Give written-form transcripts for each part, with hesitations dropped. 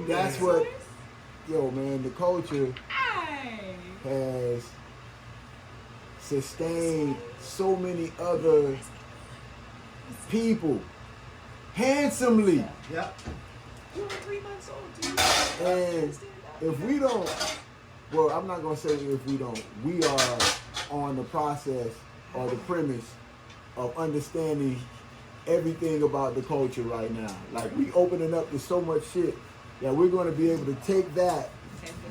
that's what, yo, man, the culture has sustained so many other people handsomely. Yep. You were 3 months old, dude. And if we don't, well, I'm not going to say if we don't, we are on the process or the premise of understanding everything about the culture right now. Like, we opening up to so much shit that we're going to be able to take that,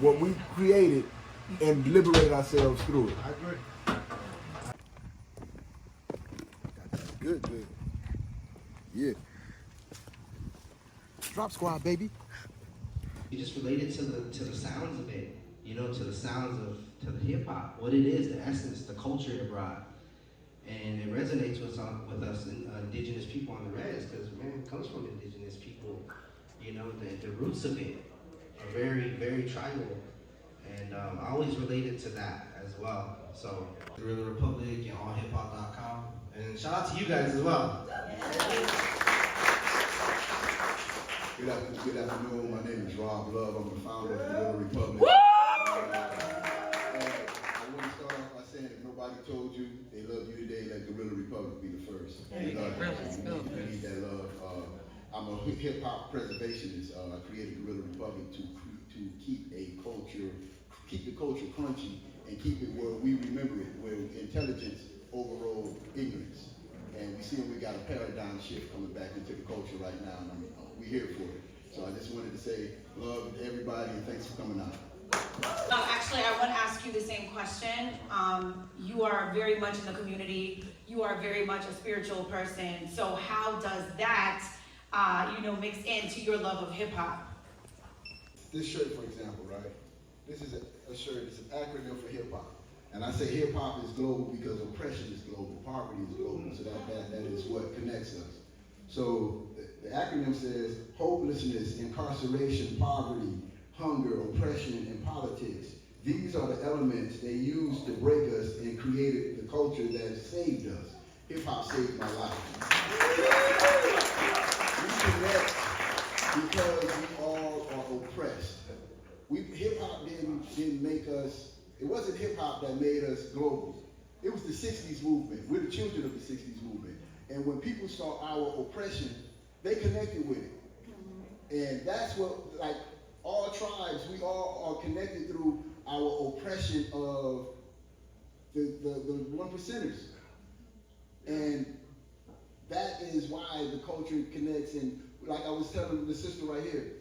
what we created, and liberate ourselves through it. I agree. Good. Yeah. Drop squad, baby. You just relate it to the sounds of it, you know, to the sounds to the hip hop, what it is, the essence, the culture it brought. And it resonates with us indigenous people on the res, because man, it comes from indigenous people. You know, the roots of it are very, very tribal. And I always related to that as well. So, Guerrilla Republik and allhiphop.com. And shout out to you guys as well. Good afternoon. My name is Rabb Love. I'm the founder of Guerrilla Republik. I want to start off by saying, if nobody told you they love you today, let Guerrilla Republik be the first. We need that love. I'm a hip hop preservationist. I created Guerrilla Republik to keep the culture crunchy and keep it where we remember it, where intelligence overrode ignorance. And we see we got a paradigm shift coming back into the culture right now, and we're here for it. So I just wanted to say love to everybody and thanks for coming out. Actually, I want to ask you the same question. You are very much in the community. You are very much a spiritual person. So how does that, mix into your love of hip hop? This shirt, for example, right? This is a shirt. It's an acronym for hip hop. And I say hip hop is global because oppression is global, poverty is global. So that is what connects us. So the acronym says hopelessness, incarceration, poverty, hunger, oppression, and politics. These are the elements they used to break us and created the culture that saved us. Hip hop saved my life. We connect because we all are oppressed. Hip hop didn't make us. It wasn't hip hop that made us global. It was the 60s movement. We're the children of the 60s movement. And when people saw our oppression, they connected with it. And that's what, like, all tribes, we all are connected through our oppression of the one percenters. And that is why the culture connects. And like I was telling the sister right here,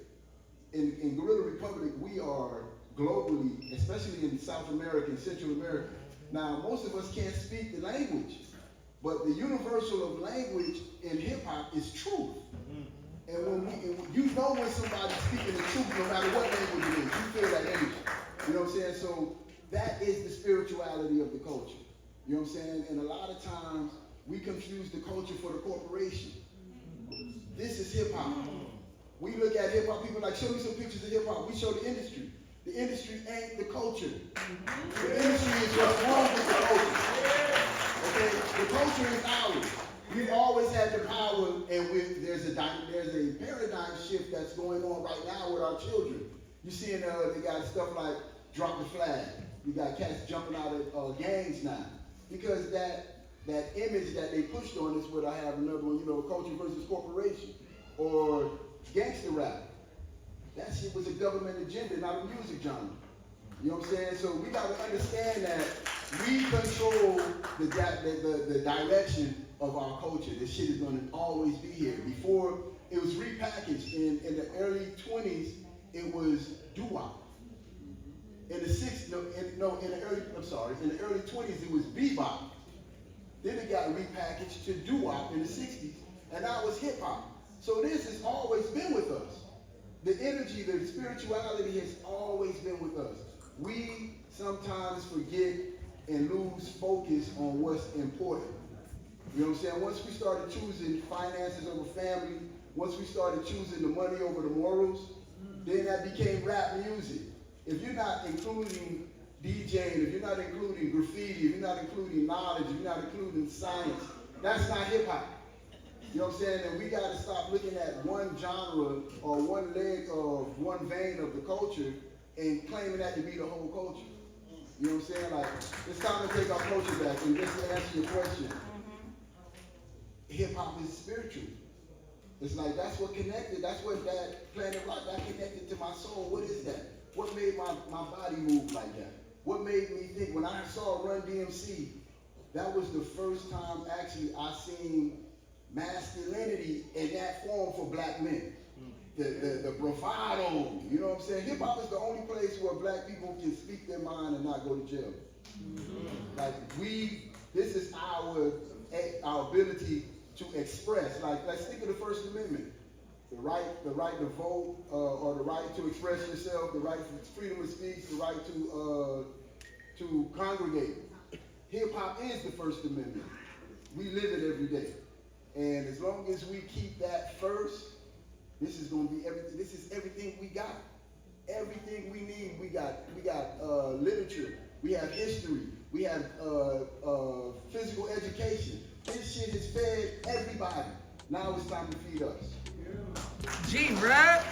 in Guerrilla Republik, we are globally, especially in South America and Central America. Now, most of us can't speak the language, but the universal of language in hip hop is truth. And when somebody's speaking the truth, no matter what language it is, you feel that energy. You know what I'm saying? So that is the spirituality of the culture. You know what I'm saying? And a lot of times we confuse the culture for the corporation. This is hip hop. We look at hip hop, people like, show me some pictures of hip hop. We show the industry. The industry ain't the culture. The industry is what's wrong with the culture. Okay? The culture is ours. We've always had the power, and there's a paradigm shift that's going on right now with our children. You see, they got stuff like drop the flag. We got cats jumping out of gangs now because that image that they pushed on us. What I have another one, culture versus corporation or gangster rap. That shit was a government agenda, not a music genre. You know what I'm saying? So we got to understand that we control the direction of our culture. This shit is going to always be here. Before, it was repackaged. In the early 20s, it was doo-wop. In the early 20s, it was bebop. Then it got repackaged to doo-wop in the 60s, and now it's hip-hop. So this has always been with us. The energy, the spirituality has always been with us. We sometimes forget and lose focus on what's important. You know what I'm saying? Once we started choosing finances over family, once we started choosing the money over the morals, then that became rap music. If you're not including DJing, if you're not including graffiti, if you're not including knowledge, if you're not including science, that's not hip hop. You know what I'm saying? And we got to stop looking at one genre or one leg of one vein of the culture and claiming that to be the whole culture. You know what I'm saying? Like, it's time to take our culture back. And just to answer your question, hip hop is spiritual. It's like, that's what connected. That's what that Planet Rock, that connected to my soul. What is that? What made my body move like that? What made me think? When I saw Run DMC, that was the first time actually I seen masculinity in that form for black men. The bravado, you know what I'm saying? Hip hop is the only place where black people can speak their mind and not go to jail. Like this is our ability to express. Like, let's think of the First Amendment. The right to vote, or the right to express yourself, the right to freedom of speech, the right to congregate. Hip hop is the First Amendment. We live it every day. And as long as we keep that first, this is going to be everything. This is everything we got. Everything we need. We got literature. We have history. We have physical education. This shit has fed everybody. Now it's time to feed us. G, Rabb.